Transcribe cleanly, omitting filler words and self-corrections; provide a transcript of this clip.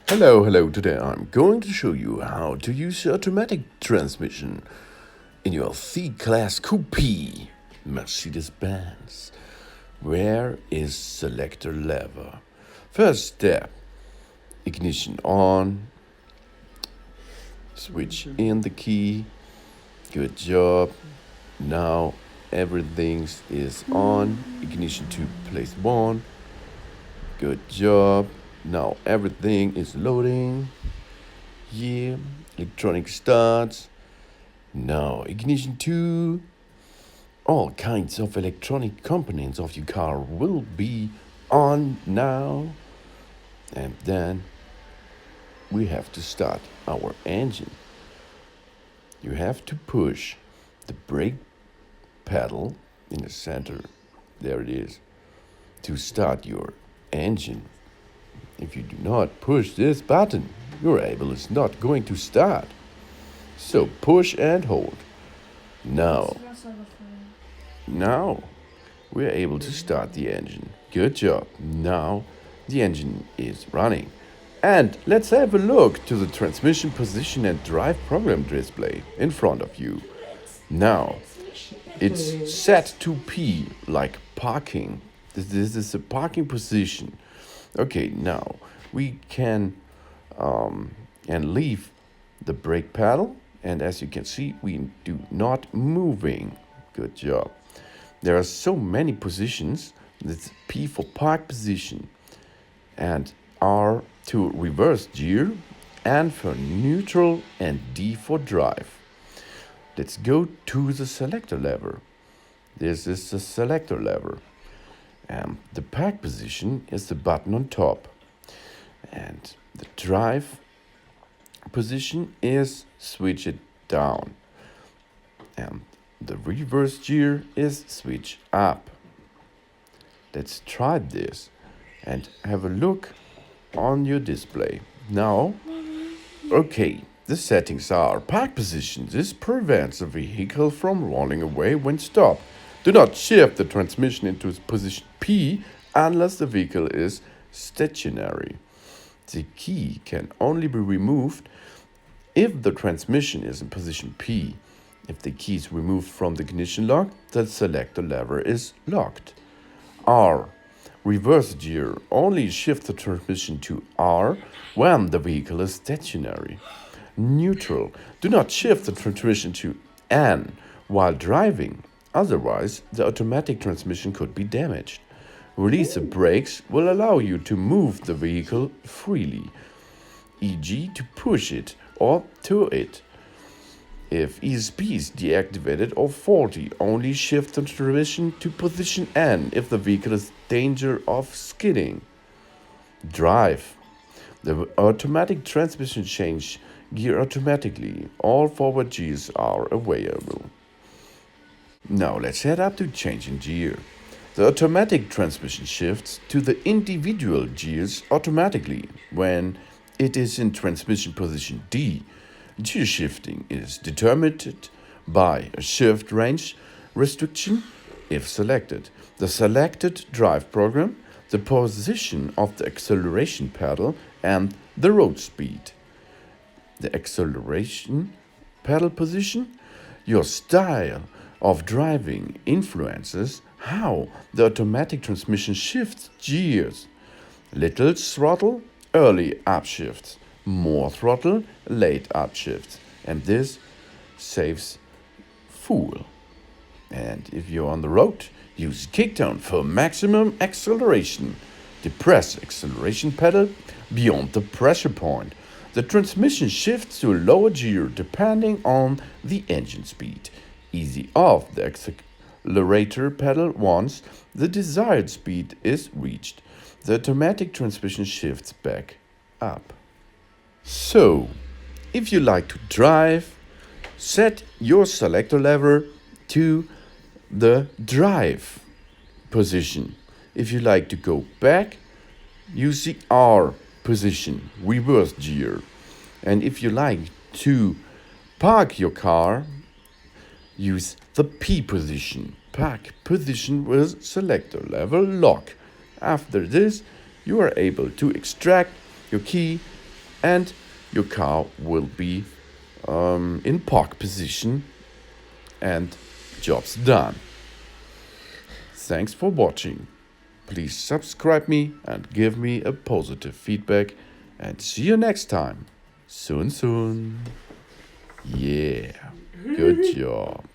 Hello, today I'm going to show you how to use the automatic transmission in your C-Class Coupe, Mercedes Benz. Where is selector lever? First step, ignition on, switch in the key, good job. Now everything is on, ignition to place 1, good job. Now everything is loading. Yeah, electronic starts. Now ignition 2. All kinds of electronic components of your car will be on now. And then we have to start our engine. You have to push the brake pedal in the center. There it is. To start your engine. If you do not push this button, your able is not going to start. So push and hold. Now we're able to start the engine. Good job. Now the engine is running. And let's have a look to the transmission position and drive program display in front of you. Now it's set to P, like parking. This is a parking position. Okay, now we can and leave the brake pedal, and as you can see, we do not moving. Good job. There are so many positions. That's P for park position, and R to reverse gear, N for neutral, and D for drive. Let's go to the selector lever. This is the selector lever. The park position is the button on top, and the drive position is switch it down, and the reverse gear is switch up. Let's try this and have a look on your display. Now, okay, the settings are park position. This prevents the vehicle from rolling away when stopped. Do not shift the transmission into position P unless the vehicle is stationary. The key can only be removed if the transmission is in position P. If the key is removed from the ignition lock, the selector lever is locked. R. Reverse gear. Only shift the transmission to R when the vehicle is stationary. Neutral. Do not shift the transmission to N while driving. Otherwise, the automatic transmission could be damaged. Release the brakes will allow you to move the vehicle freely, e.g. to push it or tow it. If ESP is deactivated or faulty, only shift the transmission to position N if the vehicle is in danger of skidding. Drive. The automatic transmission change gear automatically. All forward gears are available. Now let's head up to changing gear. The automatic transmission shifts to the individual gears automatically when it is in transmission position D. Gear shifting is determined by a shift range restriction if selected, the selected drive program, the position of the acceleration pedal, and the road speed. The acceleration pedal position, your style of driving influences how the automatic transmission shifts gears. Little throttle, early upshifts. More throttle, late upshifts. And this saves fuel. And if you're on the road, use kickdown for maximum acceleration. Depress acceleration pedal beyond the pressure point. The transmission shifts to a lower gear depending on the engine speed. Easy off the accelerator pedal once the desired speed is reached. The automatic transmission shifts back up. So, if you like to drive, set your selector lever to the drive position. If you like to go back, use the R position, reverse gear. And if you like to park your car, use the P position, park position with selector lever lock. After this, you are able to extract your key and your car will be in park position and job's done. Thanks for watching. Please subscribe me and give me a positive feedback, and see you next time. Soon. Yeah, good job.